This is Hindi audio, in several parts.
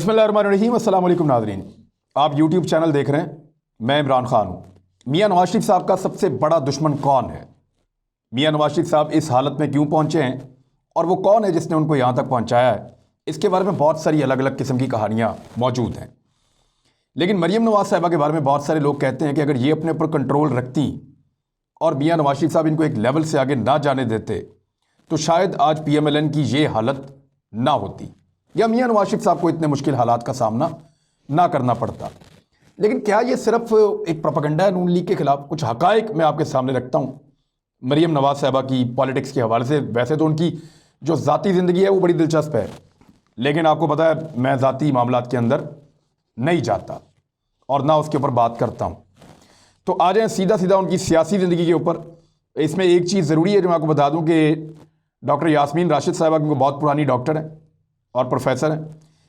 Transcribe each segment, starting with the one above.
बिस्मिल्लाहिर्रहमानिर्रहीम। अस्सलाम वालेकुम नाज़रीन, आप यूट्यूब चैनल देख रहे हैं। मैं इमरान खान हूँ। मियाँ नवाज शरीफ साहब का सबसे बड़ा दुश्मन कौन है? मियाँ नवाज शरीफ साहब इस हालत में क्यों पहुँचे हैं और वो कौन है जिसने उनको यहाँ तक पहुँचाया है? इसके बारे में बहुत सारी अलग अलग किस्म की कहानियाँ मौजूद हैं। लेकिन मरीम नवाज साहिबा के बारे में बहुत सारे लोग कहते हैं कि अगर ये अपने ऊपर कंट्रोल रखती और मियाँ नवाज शरीफ साहब इनको एक लेवल से आगे ना जाने देते तो शायद आज PMLN की ये हालत ना होती या मियाँ नवाज शरीफ साहब को इतने मुश्किल हालात का सामना ना करना पड़ता। लेकिन क्या ये सिर्फ एक प्रोपेगेंडा है नून लीग के खिलाफ? कुछ हकाइक मैं आपके सामने रखता हूँ मरीम नवाज साहिबा की पॉलिटिक्स के हवाले से। वैसे तो उनकी जो ज़ाती ज़िंदगी है वो बड़ी दिलचस्प है, लेकिन आपको पता है मैं ज़ाती मामलात के अंदर नहीं जाता और ना उसके ऊपर बात करता हूँ। तो आ जाएँ सीधा सीधा उनकी सियासी ज़िंदगी के ऊपर। इसमें एक चीज़ ज़रूरी है जो मैं आपको बता दूँ कि डॉक्टर यास्मीन राशिद साहिबा, क्योंकि बहुत पुरानी डॉक्टर हैं और प्रोफेसर हैं,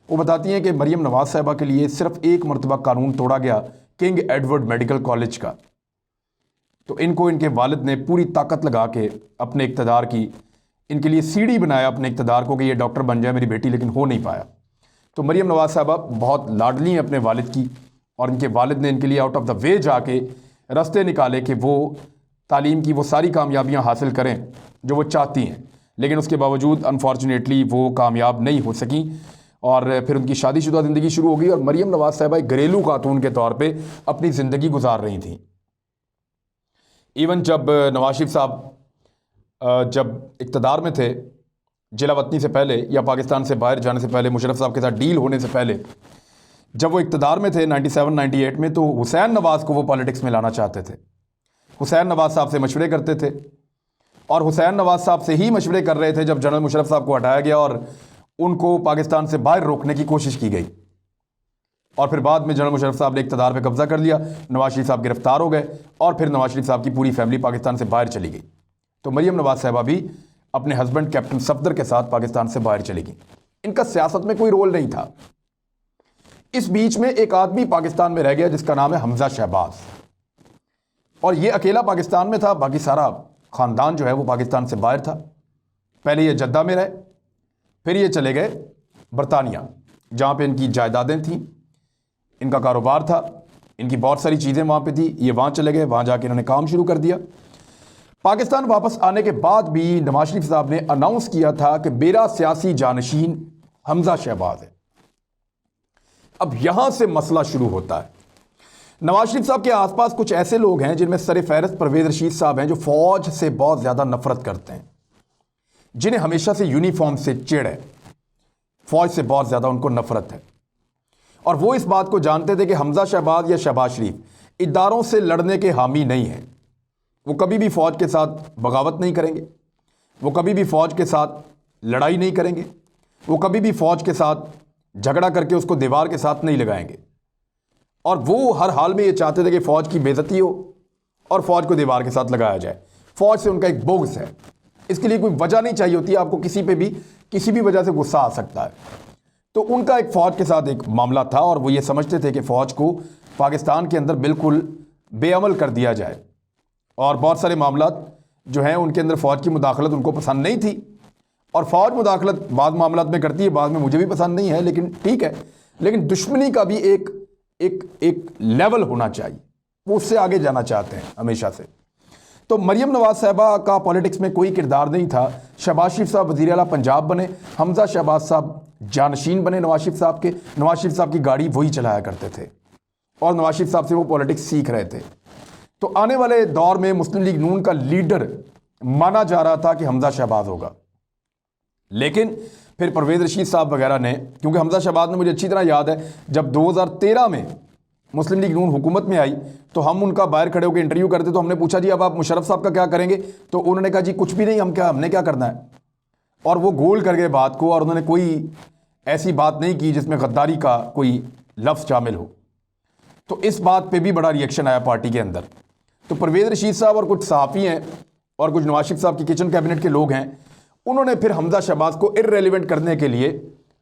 वो बताती हैं कि मरीम नवाज साहिबा के लिए सिर्फ एक मरतबा कानून तोड़ा गया किंग एडवर्ड मेडिकल कॉलेज का, तो इनको इनके वालिद ने पूरी ताकत लगा के अपने इक़्तिदार की इनके लिए सीढ़ी बनाया अपने इक़्तिदार को कि ये डॉक्टर बन जाए मेरी बेटी, लेकिन हो नहीं पाया। तो मरीम नवाज साहिबा बहुत लाडली हैं अपने वालिद की और इनके वालिद ने इनके लिए आउट ऑफ द वे जाके रास्ते निकाले कि वो तालीम की वो सारी कामयाबियाँ हासिल करें जो वो चाहती हैं, लेकिन उसके बावजूद अनफॉर्चुनेटली वो कामयाब नहीं हो सकी और फिर उनकी शादीशुदा ज़िंदगी शुरू हो गई और मरीम नवाज साहिबा एक घरेलू खातून के तौर पे अपनी ज़िंदगी गुजार रही थी। इवन जब नवाज शरीफ साहब जब इक़्तिदार में थे, जिला वतनी से पहले या पाकिस्तान से बाहर जाने से पहले, मुशर्रफ साहब के साथ डील होने से पहले, जब वो इक़्तिदार में थे 97-98 में, तो हुसैन नवाज़ को वो पॉलिटिक्स में लाना चाहते थे। हुसैन नवाज साहब से मशवरे करते थे और हुसैन नवाज साहब से ही मशवरे कर रहे थे जब जनरल मुशर्रफ साहब को हटाया गया और उनको पाकिस्तान से बाहर रोकने की कोशिश की गई। और फिर बाद में जनरल मुशर्रफ साहब ने इक़्तिदार पे कब्जा कर लिया, नवाज शरीफ साहब गिरफ्तार हो गए और फिर नवाज शरीफ साहब की पूरी फैमिली पाकिस्तान से बाहर चली गई। तो मरीम नवाज साहिबा भी अपने हस्बैंड कैप्टन सफदर के साथ पाकिस्तान से बाहर चली गई। इनका सियासत में कोई रोल नहीं था। इस बीच में एक आदमी पाकिस्तान में रह गया जिसका नाम है हमजा शहबाज, और ये अकेला पाकिस्तान में था, बाकी सारा ख़ानदान जो है वो पाकिस्तान से बाहर था। पहले ये जद्दा में रहे, फिर ये चले गए बरतानिया जहाँ पे इनकी जायदादें थीं, इनका कारोबार था, इनकी बहुत सारी चीज़ें वहाँ पे थी। ये वहाँ चले गए, वहाँ जाके इन्होंने काम शुरू कर दिया। पाकिस्तान वापस आने के बाद भी नवाज शरीफ साहब ने अनाउंस किया था कि मेरा सियासी जानशीन हमजा शहबाज है। अब यहाँ से मसला शुरू होता है। नवाज शरीफ साहब के आसपास कुछ ऐसे लोग हैं जिनमें सर फहरिस्त परवेज़ रशीद साहब हैं, जो फ़ौज से बहुत ज़्यादा नफरत करते हैं, जिन्हें हमेशा से यूनिफॉर्म से चिढ़ है, फ़ौज से बहुत ज़्यादा उनको नफरत है। और वो इस बात को जानते थे कि हमजा शहबाज या शहबाज शरीफ इदारों से लड़ने के हामी नहीं हैं। वो कभी भी फ़ौज के साथ बगावत नहीं करेंगे, वो कभी भी फ़ौज के साथ लड़ाई नहीं करेंगे, वो कभी भी फ़ौज के साथ झगड़ा करके उसको दीवार के साथ नहीं लगाएंगे। और वो हर हाल में ये चाहते थे कि फ़ौज की बेइज्जती हो और फ़ौज को दीवार के साथ लगाया जाए। फ़ौज से उनका एक बोग्स है, इसके लिए कोई वजह नहीं चाहिए होती। आपको किसी पे भी किसी भी वजह से गुस्सा आ सकता है। तो उनका एक फ़ौज के साथ एक मामला था और वो ये समझते थे कि फ़ौज को पाकिस्तान के अंदर बिल्कुल बेअमल कर दिया जाए, और बहुत सारे मामलात जो हैं उनके अंदर फ़ौज की मुदाखलत उनको पसंद नहीं थी। और फ़ौज मुदाखलत बाद मामलात में करती है, बाद में मुझे भी पसंद नहीं है, लेकिन ठीक है। लेकिन दुश्मनी का भी एक एक एक लेवल होना चाहिए, वो उससे आगे जाना चाहते हैं हमेशा से। तो मरीम नवाज साहिबा का पॉलिटिक्स में कोई किरदार नहीं था। शहबाज शरीफ साहब वज़ीर आला पंजाब बने, हमजा शहबाज साहब जानशीन बने नवाज शरीफ साहब के। नवाज शरीफ साहब की गाड़ी वही चलाया करते थे और नवाज शरीफ साहब से वो पॉलिटिक्स सीख रहे थे। तो आने वाले दौर में मुस्लिम लीग नून का लीडर माना जा रहा था कि हमजा शहबाज होगा, लेकिन फिर परवेज़ रशीद साहब वगैरह ने, क्योंकि हमजा शहबाज ने, मुझे अच्छी तरह याद है जब 2013 में मुस्लिम लीग नून हुकूमत में आई तो हम उनका बाहर खड़े होकर इंटरव्यू करते, तो हमने पूछा जी अब आप मुशर्रफ साहब का क्या करेंगे? तो उन्होंने कहा जी कुछ भी नहीं, हमने क्या करना है। और वो गोल कर गए बात को और उन्होंने कोई ऐसी बात नहीं की जिसमें गद्दारी का कोई लफ्ज़ शामिल हो। तो इस बात पर भी बड़ा रिएक्शन आया पार्टी के अंदर। तो परवेज़ रशीद साहब और कुछ सहाफ़ी हैं और कुछ नवाज शरीफ साहब की किचन कैबिनेट के लोग हैं, उन्होंने फिर हमजा शहबाज को इररेलेवेंट करने के लिए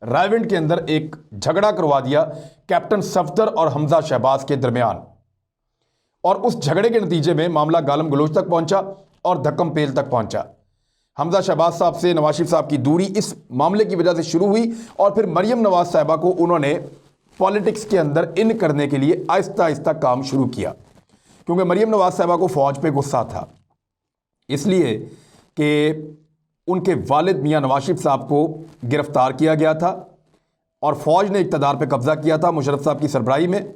रायविंड के अंदर एक झगड़ा करवा दिया कैप्टन सफदर और हमजा शहबाज के दरमियान। और उस झगड़े के नतीजे में मामला गालम गलोच तक पहुंचा और धक्कम पेल तक पहुंचा। हमजा शहबाज साहब से नवाज शरीफ साहब की दूरी इस मामले की वजह से शुरू हुई और फिर मरियम नवाज साहिबा को उन्होंने पॉलिटिक्स के अंदर इन करने के लिए आहिस्ता आहिस्ता काम शुरू किया, क्योंकि मरियम नवाज साहिबा को फौज पे गुस्सा था, इसलिए कि उनके वालिद मियां नवाज शरीफ साहब को गिरफ्तार किया गया था और फौज ने इक़्तिदार पे कब्जा किया था मुशर्रफ साहब की सरबराही में।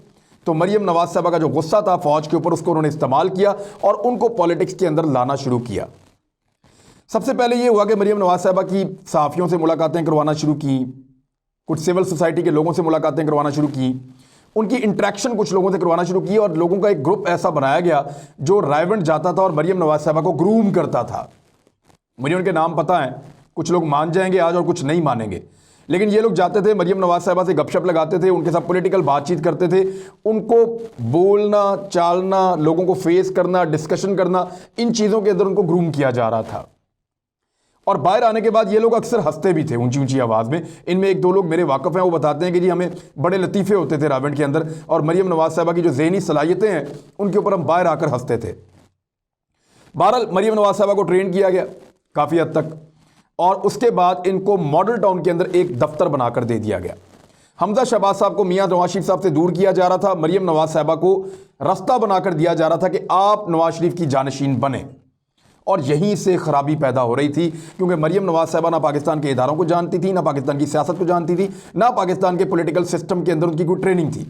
तो मरियम नवाज साहिबा का जो गुस्सा था फौज के ऊपर, उसको उन्होंने इस्तेमाल किया और उनको पॉलिटिक्स के अंदर लाना शुरू किया। सबसे पहले ये हुआ कि मरियम नवाज साहिबा की सहाफ़ियों से मुलाकातें करवाना शुरू की, कुछ सिविल सोसाइटी के लोगों से मुलाकातें करवाना शुरुकी, उनकी इंटरेक्शन कुछ लोगों से करवाना शुरू की और लोगों का एक ग्रुप ऐसा बनाया गया जो रायवंड जाता था और मरियम नवाज साहिबा को ग्रूम करता था। मुझे उनके नाम पता है, कुछ लोग मान जाएंगे आज और कुछ नहीं मानेंगे, लेकिन ये लोग जाते थे मरियम नवाज साहिबा से गपशप लगाते थे, उनके साथ पॉलिटिकल बातचीत करते थे, उनको बोलना चालना, लोगों को फेस करना, डिस्कशन करना, इन चीज़ों के अंदर उनको ग्रूम किया जा रहा था। और बाहर आने के बाद ये लोग अक्सर हंसते भी थे ऊंची ऊंची आवाज़ में। इनमें एक दो लोग मेरे वाकफ़ हैं, वो बताते हैं कि जी हमें बड़े लतीफ़े होते थे रावण के अंदर और मरियम नवाज साहिबा की जो ज़हनी सलाहियतें हैं उनके ऊपर हम बाहर आकर हंसते थे। बहरहाल मरियम नवाज साहिबा को ट्रेन किया गया काफ़ी हद तक और उसके बाद इनको मॉडल टाउन के अंदर एक दफ्तर बनाकर दे दिया गया। हमजा शहबाज साहब को मियां नवाज शरीफ साहब से दूर किया जा रहा था, मरियम नवाज साहिबा को रास्ता बनाकर दिया जा रहा था कि आप नवाज शरीफ की जानशीन बने, और यहीं से खराबी पैदा हो रही थी, क्योंकि मरियम नवाज साहिबा ना पाकिस्तान के इदारों को जानती थी, ना पाकिस्तान की सियासत को जानती थी, ना पाकिस्तान के पॉलिटिकल सिस्टम के अंदर उनकी कोई ट्रेनिंग थी।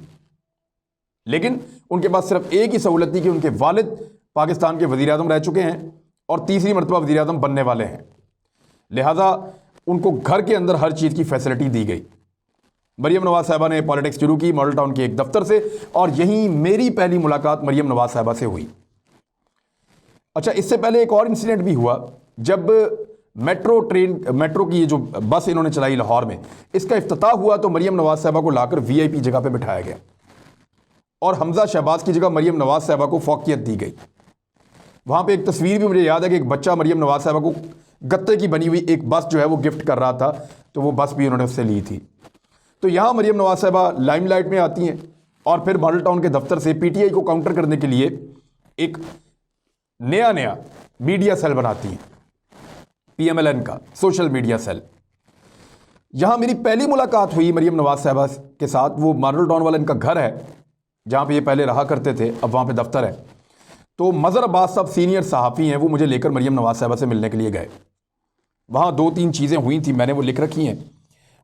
लेकिन उनके पास सिर्फ एक ही सहूलत थी कि उनके वालिद पाकिस्तान के वज़ीर आज़म रह चुके हैं और तीसरी मरतबा वज़ीर आज़म बनने वाले हैं, लिहाजा उनको घर के अंदर हर चीज़ की फैसिलिटी दी गई। मरियम नवाज साहिबा ने पॉलिटिक्स शुरू की मॉडल टाउन के एक दफ्तर से और यहीं मेरी पहली मुलाकात मरियम नवाज साहिबा से हुई। अच्छा, इससे पहले एक और इंसिडेंट भी हुआ जब मेट्रो की ये जो बस इन्होंने चलाई लाहौर में, इसका इफ्तिताह हुआ तो मरियम नवाज साहिबा को लाकर वीआईपी जगह पे बिठाया गया और हमजा शहबाज की जगह मरियम नवाज साहिबा को फौकियत दी गई। वहाँ पे एक तस्वीर भी मुझे याद है कि एक बच्चा मरियम नवाज साहिबा को गत्ते की बनी हुई एक बस जो है वो गिफ्ट कर रहा था, तो वो बस भी उन्होंने उससे ली थी। तो यहाँ मरियम नवाज साहिबा लाइमलाइट में आती हैं और फिर मॉडल टाउन के दफ्तर से पीटीआई को काउंटर करने के लिए एक नया मीडिया सेल बनाती हैं, पीएमएलएन का सोशल मीडिया सेल। यहां मेरी पहली मुलाकात हुई मरियम नवाज साहिबा के साथ। वो मॉडल टाउन वाला इनका घर है जहां पे ये पहले रहा करते थे, अब वहां पे दफ्तर है। तो मज़हर अब्बास साहब सीनियर सहाफ़ी हैं, वो मुझे लेकर मरियम नवाज साहिबा से मिलने के लिए गए। वहाँ 2-3 चीज़ें हुई थी, मैंने वो लिख रखी हैं,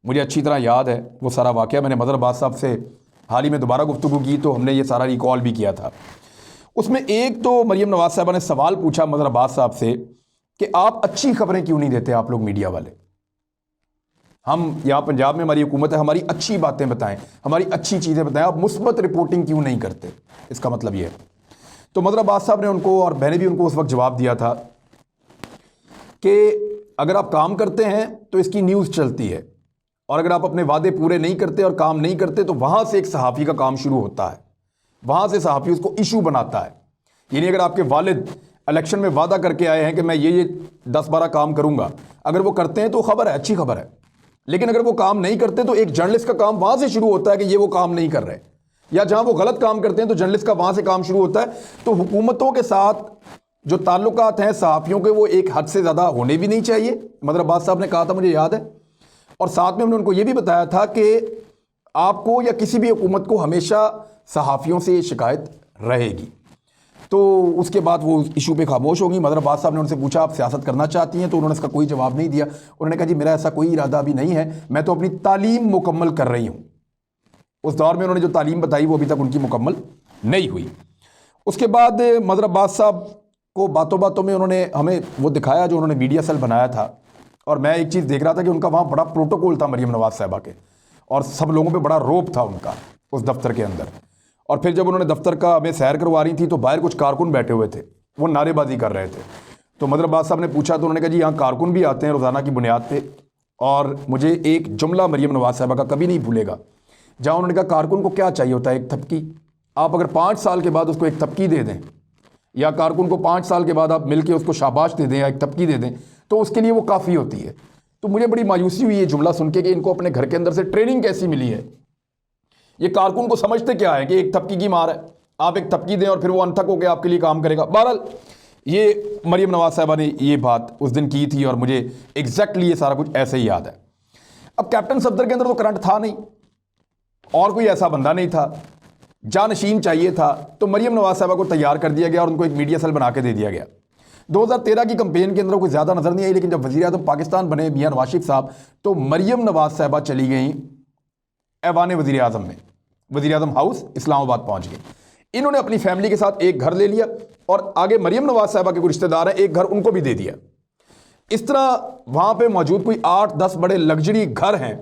मुझे अच्छी तरह याद है वो सारा वाक़या। मैंने मज़हर अब्बास साहब से हाल ही में दोबारा गुफ्तगू की तो हमने ये सारा रिकॉल भी किया था। उसमें एक तो मरियम नवाज साहिबा ने सवाल पूछा मज़हर अब्बास साहब से कि आप अच्छी खबरें क्यों नहीं देते, आप लोग मीडिया वाले, हम यहाँ पंजाब में हमारी हुकूमत है, हमारी अच्छी बातें बताएं, हमारी अच्छी चीज़ें बताएं, आप मुस्बत रिपोर्टिंग क्यों नहीं करते, इसका मतलब ये है। तो मज़हर अब्बास साहब ने उनको, और मैंने भी उनको उस वक्त जवाब दिया था कि अगर आप काम करते हैं तो इसकी न्यूज़ चलती है, और अगर आप अपने वादे पूरे नहीं करते और काम नहीं करते तो वहाँ से एक सहाफ़ी का काम शुरू होता है, वहाँ से सहाफ़ी उसको इशू बनाता है। यानी अगर आपके वालिद इलेक्शन में वादा करके आए हैं कि मैं ये 10-12 काम करूँगा, अगर वो करते हैं तो खबर है, अच्छी खबर है, लेकिन अगर वो काम नहीं करते तो एक जर्नलिस्ट का काम वहाँ से शुरू होता है कि ये वो काम नहीं कर रहे, या जहाँ वो गलत काम करते हैं तो जर्नलिस्ट का वहाँ से काम शुरू होता है। तो हुकूमतों के साथ जो ताल्लुकात हैं सहाफ़ियों के, वो एक हद से ज़्यादा होने भी नहीं चाहिए, मज़हर अब्बास साहब ने कहा था, मुझे याद है। और साथ में हमने उनको ये भी बताया था कि आपको या किसी भी हुकूमत को हमेशा सहाफ़ियों से शिकायत रहेगी। तो उसके बाद वो इशू पे खामोश होगी। मज़हर अब्बास साहब ने उनसे पूछा आप सियासत करना चाहती हैं, तो उन्होंने इसका कोई जवाब नहीं दिया। उन्होंने कहा जी मेरा ऐसा कोई इरादा अभी नहीं है, मैं तो अपनी तालीम मुकम्मल कर रही हूँ। उस दौर में उन्होंने जो तालीम बताई वो अभी तक उनकी मुकम्मल नहीं हुई। उसके बाद मज़हर अब्बास साहब को बातों बातों में उन्होंने हमें वो दिखाया जो उन्होंने मीडिया सेल बनाया था, और मैं एक चीज़ देख रहा था कि उनका वहाँ बड़ा प्रोटोकॉल था मरियम नवाज साहिबा के, और सब लोगों पे बड़ा रोब था उनका उस दफ्तर के अंदर। और फिर जब उन्होंने दफ्तर का हमें सैर करवा रही थी तो बाहर कुछ कारकुन बैठे हुए थे, वो नारेबाजी कर रहे थे। तो मज़हर अब्बास साहब ने पूछा तो उन्होंने कहा जी यहाँ कारकुन भी आते हैं रोज़ाना की बुनियाद पे। और मुझे एक जुमला मरियम नवाज साहिबा का कभी नहीं भूलेगा, जहाँ उन्होंने कहा कारकुन को क्या चाहिए होता है, एक थपकी। आप अगर 5 साल के बाद उसको एक थपकी दे दें, या कारकुन को 5 साल के बाद आप मिल के उसको शाबाश दे दें या एक थपकी दे दें, तो उसके लिए वो काफ़ी होती है। तो मुझे बड़ी मायूसी हुई ये जुमला सुन के कि इनको अपने घर के अंदर से ट्रेनिंग कैसी मिली है। ये कारकुन को समझते क्या है कि एक थपकी की मार है, आप एक थपकी दें और फिर वो अनथक होकर आपके लिए काम करेगा। बहरहाल ये मरियम नवाज साहबा ने ये बात उस दिन की थी और मुझे एग्जैक्टली ये सारा कुछ ऐसे ही याद है। अब कैप्टन सफदर के अंदर तो करंट था नहीं और कोई ऐसा बंदा नहीं था, जानशीन चाहिए था, तो मरियम नवाज साहबा को तैयार कर दिया गया और उनको एक मीडिया सेल बना के दे दिया गया। 2013 की कंपेन के अंदर कोई ज़्यादा नज़र नहीं आई, लेकिन जब वज़ीर आज़म पाकिस्तान बने मियां नवाज शरीफ साहब, तो मरियम नवाज साहबा चली गई ऐवान वज़ीर आज़म में, वज़ीर आज़म हाउस इस्लामाबाद पहुंच गई। इन्होंने अपनी फैमिली के साथ एक घर ले लिया और आगे मरियम नवाज साहबा के कोई रिश्तेदार हैं, एक घर उनको भी दे दिया। इस तरह वहां पे मौजूद कोई 8-10 बड़े लग्जरी घर हैं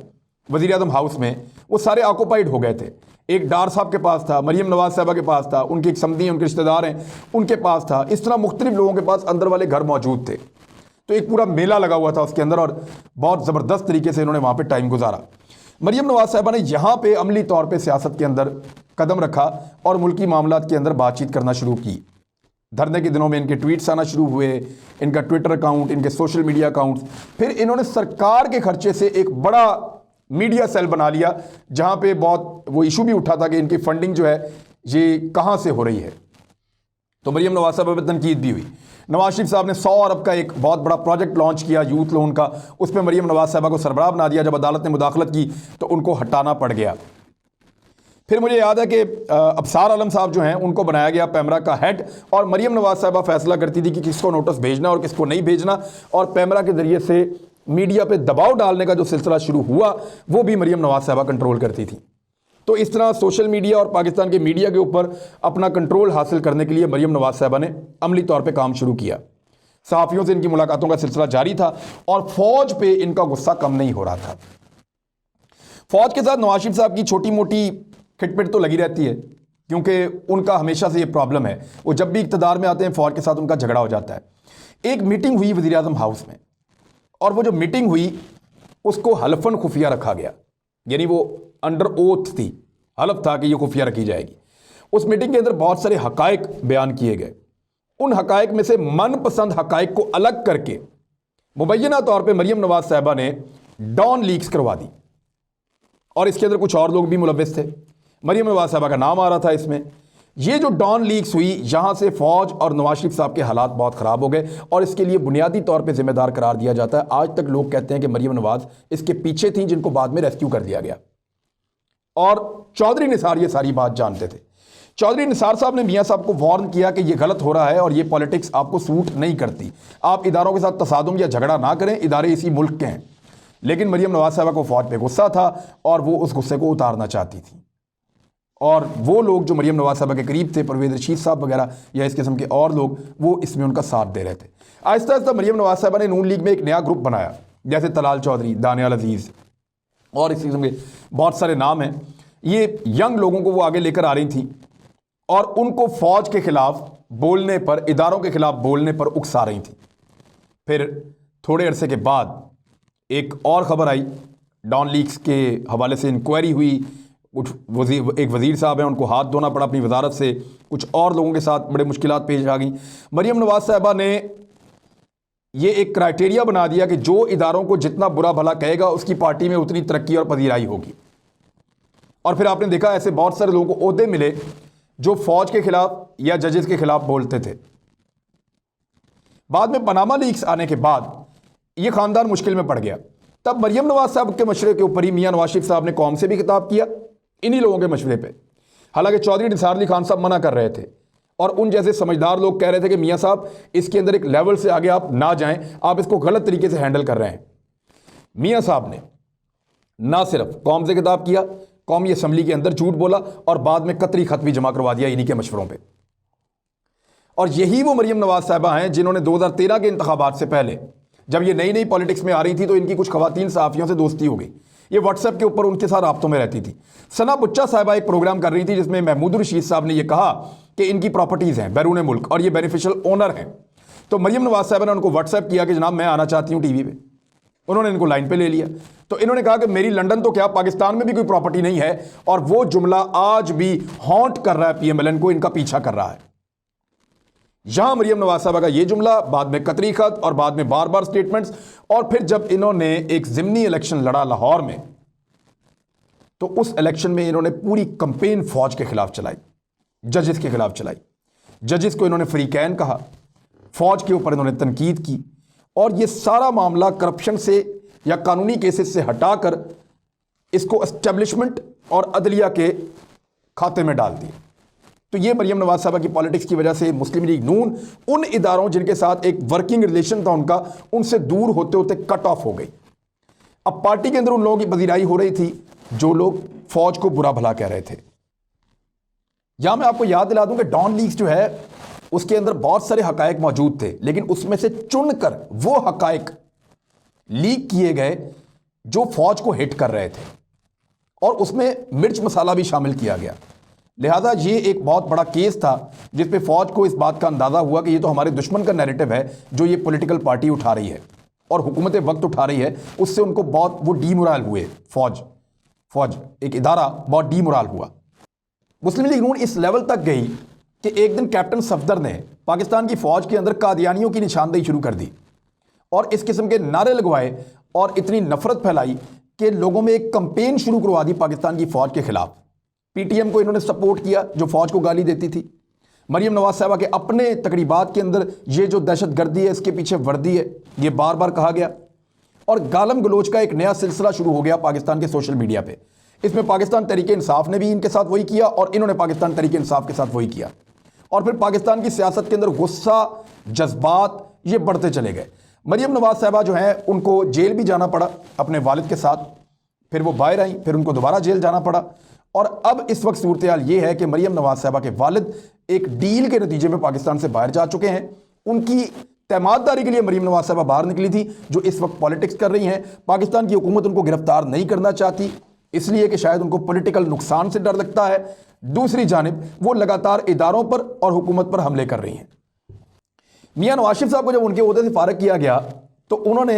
वज़ीर आज़म हाउस में, वो सारे ऑक्यूपाइड हो गए थे। एक डार साहब के पास था, मरियम नवाज साहबा के पास था, उनकी एक समधी हैं, उनके रिश्तेदार हैं, उनके पास था। इस तरह मुख्तलिफ लोगों के पास अंदर वाले घर मौजूद थे। तो एक पूरा मेला लगा हुआ था उसके अंदर और बहुत ज़बरदस्त तरीके से इन्होंने वहाँ पे टाइम गुजारा। मरियम नवाज साहबा ने यहाँ पे अमली तौर पे सियासत के अंदर कदम रखा और मुल्की मामलात के अंदर बातचीत करना शुरू की। धरने के दिनों में इनके ट्वीट्स आना शुरू हुए, इनका ट्विटर अकाउंट, इनके सोशल मीडिया अकाउंट्स। फिर इन्होंने सरकार के खर्चे से एक बड़ा मीडिया सेल बना लिया, जहाँ पे बहुत वो इशू भी उठा था कि इनकी फंडिंग जो है ये कहाँ से हो रही है। तो मरियम नवाज साहब पर तनकीद भी हुई। नवाज शरीफ साहब ने 100 अरब का एक बहुत बड़ा प्रोजेक्ट लॉन्च किया यूथ लोन का, उस पर मरियम नवाज साहबा को सरबराह बना दिया। जब अदालत ने मुदाखलत की तो उनको हटाना पड़ गया। फिर मुझे याद है कि अबसार आलम साहब जो हैं उनको बनाया गया पैमरा का हेड, और मरियम नवाज साहबा फैसला करती थी कि किसको नोटिस भेजना और किसको नहीं भेजना, और पैमरा के ज़रिए से मीडिया पे दबाव डालने का जो सिलसिला शुरू हुआ वो भी मरियम नवाज साहबा कंट्रोल करती थी। तो इस तरह सोशल मीडिया और पाकिस्तान के मीडिया के ऊपर अपना कंट्रोल हासिल करने के लिए मरियम नवाज साहबा ने अमली तौर पे काम शुरू किया। सहाफ़ियों से इनकी मुलाकातों का सिलसिला जारी था और फौज पे इनका गुस्सा कम नहीं हो रहा था। फौज के साथ नवाज शरीफ साहब की छोटी मोटी खिटपिट तो लगी रहती है, क्योंकि उनका हमेशा से ये प्रॉब्लम है, वो जब भी इक़्तिदार में आते हैं फौज के साथ उनका झगड़ा हो जाता है। एक मीटिंग हुई वज़ीर आज़म हाउस में, और वो जो मीटिंग हुई उसको हलफन खुफिया रखा गया, यानी वो अंडर ओथ थी, हलफ था कि ये खुफिया रखी जाएगी। उस मीटिंग के अंदर बहुत सारे हकायक बयान किए गए। उन हकायक में से मनपसंद हकायक को अलग करके मुबैना तौर पे मरियम नवाज साहबा ने डॉन लीक्स करवा दी, और इसके अंदर कुछ और लोग भी मुलव्विस थे। मरियम नवाज साहबा का नाम आ रहा था इसमें। ये जो डॉन लीक्स हुई, यहाँ से फौज और नवाज शरीफ साहब के हालात बहुत ख़राब हो गए और इसके लिए बुनियादी तौर पे जिम्मेदार करार दिया जाता है। आज तक लोग कहते हैं कि मरियम नवाज इसके पीछे थी, जिनको बाद में रेस्क्यू कर दिया गया। और चौधरी निसार ये सारी बात जानते थे। चौधरी निसार साहब ने मियाँ साहब को वार्न किया कि ये गलत हो रहा है और ये पॉलिटिक्स आपको सूट नहीं करती, आप इदारों के साथ तसादुम या झगड़ा ना करें, इदारे इसी मुल्क के हैं। लेकिन मरियम नवाज साहबा को फौज पे गुस्सा था और वो उस गुस्से को उतारना चाहती थी, और वो लोग जो मरियम नवाज साहबा के करीब थे, परवेज़ रशीद साहब वगैरह या इस किस्म के और लोग, वो इसमें उनका साथ दे रहे थे। आहिस्ता आहिस्ता मरियम नवाज साहबा ने नून लीग में एक नया ग्रुप बनाया, जैसे तलाल चौधरी, दानियाल अजीज़ और इस किस्म के बहुत सारे नाम हैं। ये यंग लोगों को वो आगे लेकर आ रही थी और उनको फौज के खिलाफ बोलने पर, इदारों के खिलाफ बोलने पर उकसा रही थी। फिर थोड़े अरसे के बाद एक और ख़बर आई, डॉन लीक्स के हवाले से इंक्वायरी हुई। एक वज़ीर साहब हैं, उनको हाथ धोना पड़ा अपनी वजारत से, कुछ और लोगों के साथ बड़े मुश्किलात पेश आ गई। मरियम नवाज साहबा ने ये एक क्राइटेरिया बना दिया कि जो इदारों को जितना बुरा भला कहेगा उसकी पार्टी में उतनी तरक्की और पजीराई होगी। और फिर आपने देखा ऐसे बहुत सारे लोगों को ओहदे मिले जो फौज के खिलाफ या जजेस के खिलाफ बोलते थे। बाद में पनामा लीक्स आने के बाद ये ख़ानदान मुश्किल में पड़ गया। तब मरियम नवाज साहब के मशवरे के ऊपर ही मियां नवाज शरीफ साहब ने कौम से भी खिताब किया, इन्हीं लोगों के मशवरे पे। हालांकि चौधरी निसार अली खान साहब मना कर रहे थे और उन जैसे समझदार लोग कह रहे थे कि मियां साहब इसके अंदर एक लेवल से आगे आप ना जाएं, आप इसको गलत तरीके से हैंडल कर रहे हैं। मियां साहब ने ना सिर्फ कौम से खिताब किया, कौमी असम्बली के अंदर झूठ बोला और बाद में कतरी खत भी जमा करवा दिया इन्हीं के मशवरों पर। और यही वो मरियम नवाज साहबा हैं जिन्होंने 2013 के इंतखाबात से पहले, जब ये नई नई पॉलिटिक्स में आ रही थी, तो इनकी कुछ खवातीन सहाफ़ियों से दोस्ती हो गई। ये व्हाट्सएप के ऊपर उनके साथ राब्तों में रहती थी। सना बुच्चा साहिबा एक प्रोग्राम कर रही थी जिसमें महमूद रशीद साहब ने यह कहा कि इनकी प्रॉपर्टीज़ हैं बैरून मुल्क और ये बेनिफिशियल ओनर हैं। तो मरियम नवाज साहबा ने उनको व्हाट्सएप किया कि जनाब मैं आना चाहती हूँ टीवी पे। उन्होंने इनको लाइन पे ले लिया। तो इन्होंने कहा कि मेरी लंदन तो क्या पाकिस्तान में भी कोई प्रॉपर्टी नहीं है, और वो जुमला आज भी हॉन्ट कर रहा है पीएमएलएन को, इनका पीछा कर रहा है। यहां मरियम नवाज साहबा का ये जुमला, बाद में कतरी खत और बाद में बार बार स्टेटमेंट्स, और फिर जब इन्होंने एक ज़िमनी इलेक्शन लड़ा लाहौर में, तो उस इलेक्शन में इन्होंने पूरी कंपेन फौज के खिलाफ चलाई, जजेस के खिलाफ चलाई। जजेस को इन्होंने फ्री कैन कहा, फौज के ऊपर इन्होंने तनकीद की और ये सारा मामला करप्शन से या कानूनी केसेस से हटाकर इसको एस्टेब्लिशमेंट और अदलिया के खाते में डाल दिया। तो ये मरियम नवाज साहबा की पॉलिटिक्स की वजह से मुस्लिम लीग नून उन इदारों जिनके साथ एक वर्किंग रिलेशन था उनका, उनसे दूर होते होते कट ऑफ हो गई। अब पार्टी के अंदर उन लोगों की बजीराई हो रही थी जो लोग फौज को बुरा भला कह रहे थे। यहां मैं आपको याद दिला दूं कि डॉन लीग्स जो है उसके अंदर बहुत सारे हकायक मौजूद थे, लेकिन उसमें से चुनकर वो हकायक लीक किए गए जो फौज को हिट कर रहे थे और उसमें मिर्च मसाला भी शामिल किया गया। लिहाजा ये एक बहुत बड़ा केस था जिस पे फौज को इस बात का अंदाजा हुआ कि ये तो हमारे दुश्मन का नैरेटिव है जो ये पॉलिटिकल पार्टी उठा रही है और हुकूमत वक्त उठा रही है। उससे उनको बहुत वो डीमोरल हुए। फौज एक इदारा बहुत डीमोरल हुआ। मुस्लिम लीग नून इस लेवल तक गई कि एक दिन कैप्टन सफदर ने पाकिस्तान की फौज के अंदर कादियानियों की निशानदेही शुरू कर दी और इस किस्म के नारे लगवाए और इतनी नफरत फैलाई कि लोगों में एक कंपेन शुरू करवा दी पाकिस्तान की फौज के खिलाफ। पीटीएम को इन्होंने सपोर्ट किया जो फौज को गाली देती थी। मरियम नवाज साहबा के अपने तकरीबात के अंदर ये जो दहशतगर्दी है इसके पीछे वर्दी है, ये बार बार कहा गया और गालम गलोच का एक नया सिलसिला शुरू हो गया पाकिस्तान के सोशल मीडिया पे। इसमें पाकिस्तान तहरीक इंसाफ ने भी इनके साथ वही किया और इन्होंने पाकिस्तान तहरीक इंसाफ के साथ वही किया और फिर पाकिस्तान की सियासत के अंदर गुस्सा जज्बात ये बढ़ते चले गए। मरियम नवाज साहबा जो है उनको जेल भी जाना पड़ा अपने वालिद के साथ, फिर वो बाहर आई, फिर उनको दोबारा जेल जाना पड़ा और अब इस वक्त सूरत हाल ये है कि मरियम नवाज साहबा के वालिद एक डील के नतीजे में पाकिस्तान से बाहर जा चुके हैं। उनकी तैमाददारी के लिए मरियम नवाज साहबा बाहर निकली थी जो इस वक्त पॉलिटिक्स कर रही हैं। पाकिस्तान की हुकूमत उनको गिरफ्तार नहीं करना चाहती इसलिए कि शायद उनको पॉलिटिकल नुकसान से डर लगता है। दूसरी जानिब वो लगातार इदारों पर और हुकूमत पर हमले कर रही हैं। मियां नवाज शरीफ साहब को जब उनके ओहदे से फारग किया गया तो उन्होंने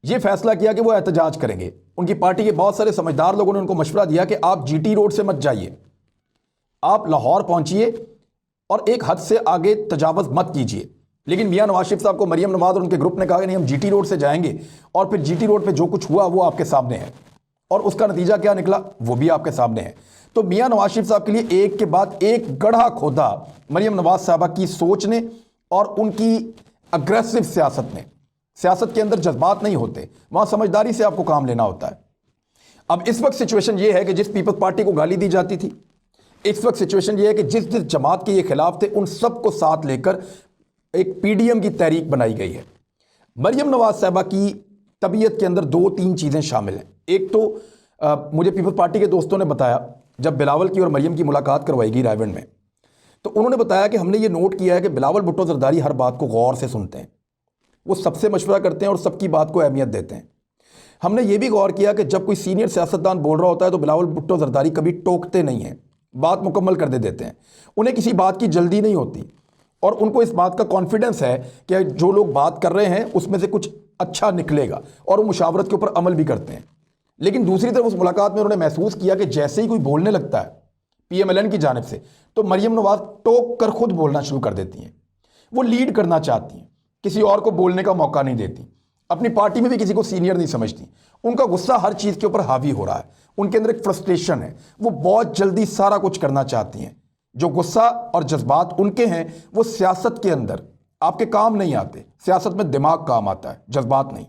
ये फैसला किया कि वो एहतजाज करेंगे। उनकी पार्टी के बहुत सारे समझदार लोगों ने उनको मशवरा दिया कि आप जीटी रोड से मत जाइए, आप लाहौर पहुंचिए और एक हद से आगे तजावज़ मत कीजिए। लेकिन मियां नवाज शरीफ साहब को मरियम नवाज और उनके ग्रुप ने कहा कि नहीं, हम जीटी रोड से जाएंगे और फिर जीटी रोड पे जो कुछ हुआ वो आपके सामने है और उसका नतीजा क्या निकला वो भी आपके सामने है। तो मियां नवाज शरीफ साहब के लिए एक के बाद एक गड्ढा खोदा मरियम नवाज साहबा की सोच ने और उनकी अग्रेसिव सियासत ने। सियासत के अंदर जज्बात नहीं होते, वहां समझदारी से आपको काम लेना होता है। अब इस वक्त सिचुएशन ये है कि जिस पीपल्स पार्टी को गाली दी जाती थी, इस वक्त सिचुएशन ये है कि जिस जिस जमात के ये खिलाफ थे उन सबको साथ लेकर एक पीडीएम की तहरीक बनाई गई है। मरियम नवाज साहबा की तबीयत के अंदर 2-3 चीज़ें शामिल हैं। एक तो मुझे पीपल्स पार्टी के दोस्तों ने बताया जब बिलावल की और मरियम की मुलाकात करवाई गई रायबंड में, तो उन्होंने बताया कि हमने ये नोट किया है कि बिलावल भुट्टो जरदारी हर बात को गौर से सुनते हैं, वो सबसे मशवरा करते हैं और सबकी बात को अहमियत देते हैं। हमने ये भी गौर किया कि जब कोई सीनियर सियासतदान बोल रहा होता है तो बिलावल भुट्टो जरदारी कभी टोकते नहीं हैं, बात मुकम्मल कर देते हैं। उन्हें किसी बात की जल्दी नहीं होती और उनको इस बात का कॉन्फिडेंस है कि जो लोग बात कर रहे हैं उसमें से कुछ अच्छा निकलेगा और वो मुशावरत के ऊपर अमल भी करते हैं। लेकिन दूसरी तरफ उस मुलाकात में उन्होंने महसूस किया कि जैसे ही कोई बोलने लगता है पीएमएलएन की जानिब से तो मरियम नवाज टोक कर खुद बोलना शुरू कर देती हैं। वो लीड करना चाहती हैं, किसी और को बोलने का मौका नहीं देती, अपनी पार्टी में भी किसी को सीनियर नहीं समझती। उनका गुस्सा हर चीज़ के ऊपर हावी हो रहा है, उनके अंदर एक फ्रस्ट्रेशन है, वो बहुत जल्दी सारा कुछ करना चाहती हैं। जो गुस्सा और जज्बात उनके हैं वो सियासत के अंदर आपके काम नहीं आते। सियासत में दिमाग काम आता है, जज्बात नहीं।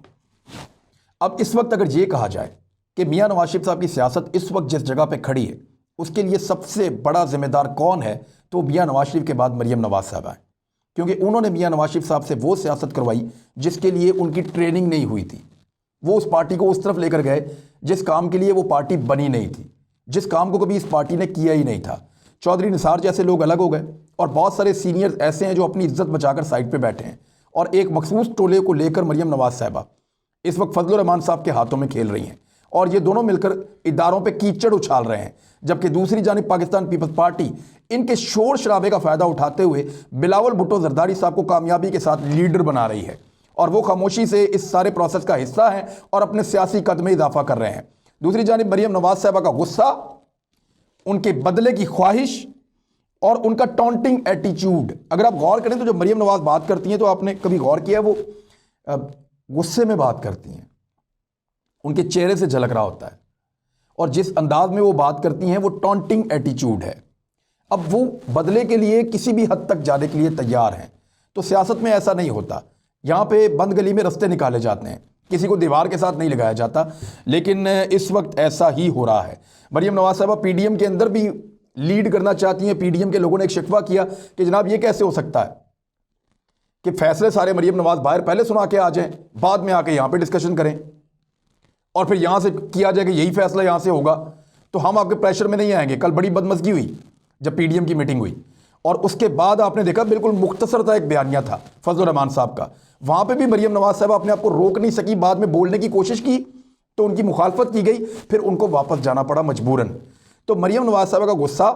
अब इस वक्त अगर ये कहा जाए कि मियां नवाज शरीफ साहब की सियासत इस वक्त जिस जगह पे खड़ी है उसके लिए सबसे बड़ा जिम्मेदार कौन है, तो मियां नवाज शरीफ के बाद मरियम नवाज साहब हैं, क्योंकि उन्होंने मियां नवाज शरीफ साहब से वो सियासत करवाई जिसके लिए उनकी ट्रेनिंग नहीं हुई थी। वो उस पार्टी को उस तरफ लेकर गए जिस काम के लिए वो पार्टी बनी नहीं थी, जिस काम को कभी इस पार्टी ने किया ही नहीं था। चौधरी निसार जैसे लोग अलग हो गए और बहुत सारे सीनियर्स ऐसे हैं जो अपनी इज्जत बचाकर साइड पे बैठे हैं और एक मखसूस टोले को लेकर मरियम नवाज साहबा इस वक्त फजलुर रहमान साहब के हाथों में खेल रही हैं और ये दोनों मिलकर इदारों पे कीचड़ उछाल रहे हैं। जबकि दूसरी जानिब पाकिस्तान पीपल्स पार्टी इनके शोर शराबे का फायदा उठाते हुए बिलावल भुट्टो जरदारी साहब को कामयाबी के साथ लीडर बना रही है और वो खामोशी से इस सारे प्रोसेस का हिस्सा है और अपने सियासी कद में इजाफा कर रहे हैं। दूसरी जानिब मरियम नवाज साहबा का गुस्सा, उनके बदले की ख्वाहिश और उनका टॉन्टिंग एटीट्यूड। अगर आप गौर करें तो जब मरियम नवाज बात करती हैं तो आपने कभी गौर किया वो गुस्से में बात करती हैं, उनके चेहरे से झलक रहा होता है और जिस अंदाज में वो बात करती हैं वो टॉन्टिंग एटीट्यूड है। अब वो बदले के लिए किसी भी हद तक जाने के लिए तैयार हैं। तो सियासत में ऐसा नहीं होता। यहाँ पे बंद गली में रास्ते निकाले जाते हैं, किसी को दीवार के साथ नहीं लगाया जाता। लेकिन इस वक्त ऐसा ही हो रहा है। मरीम नवाज साहबा पीडीएम के अंदर भी लीड करना चाहती हैं। पीडीएम के लोगों ने एक शिकवा किया कि जनाब ये कैसे हो सकता है कि फैसले सारे मरीम नवाज बाहर पहले सुना के आ जाएं, बाद में आके यहाँ पे डिस्कशन करें और फिर यहाँ से किया जाए कि यही फैसला यहाँ से होगा, तो हम आपके प्रेशर में नहीं आएंगे। कल बड़ी बदमज़गी हुई जब पीडीएम की मीटिंग हुई और उसके बाद आपने देखा बिल्कुल मुख्तसर था एक बयानिया था फजलुर रहमान साहब का, वहाँ पे भी मरीम नवाज साहब अपने आप को रोक नहीं सकी, बाद में बोलने की कोशिश की तो उनकी मुखालफत की गई, फिर उनको वापस जाना पड़ा मजबूरन। तो मरीम नवाज साहब का गुस्सा,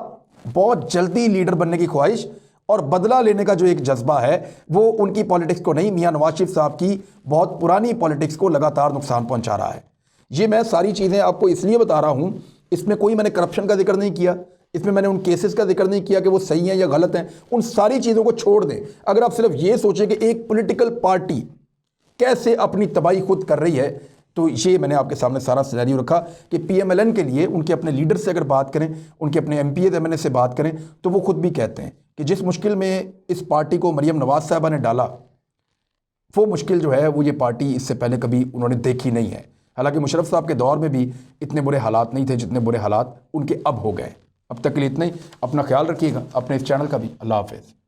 बहुत जल्दी लीडर बनने की ख्वाहिश और बदला लेने का जो एक जज्बा है वो उनकी पॉलिटिक्स को नहीं, मियां नवाज शरीफ साहब की बहुत पुरानी पॉलिटिक्स को लगातार नुकसान पहुंचा रहा है। ये मैं सारी चीज़ें आपको इसलिए बता रहा हूं, इसमें कोई मैंने करप्शन का जिक्र नहीं किया, इसमें मैंने उन केसेस का जिक्र नहीं किया कि वो सही हैं या गलत हैं। उन सारी चीज़ों को छोड़ दें। अगर आप सिर्फ ये सोचें कि एक पॉलिटिकल पार्टी कैसे अपनी तबाही खुद कर रही है, तो ये मैंने आपके सामने सारा सिनेरियो रखा कि पीएमएलएन के लिए उनके अपने लीडर से अगर बात करें, उनके अपने एमपीए एमएनए से बात करें, तो वो खुद भी कहते हैं कि जिस मुश्किल में इस पार्टी को मरीम नवाज साहबा ने डाला, वो मुश्किल जो है वो ये पार्टी इससे पहले कभी उन्होंने देखी नहीं है। हालांकि मुशर्रफ साहब के दौर में भी इतने बुरे हालात नहीं थे जितने बुरे हालात उनके अब हो गए। अब तक के लिए इतना ही। अपना ख्याल रखिएगा, अपने इस चैनल का भी। अल्लाह हाफिज़।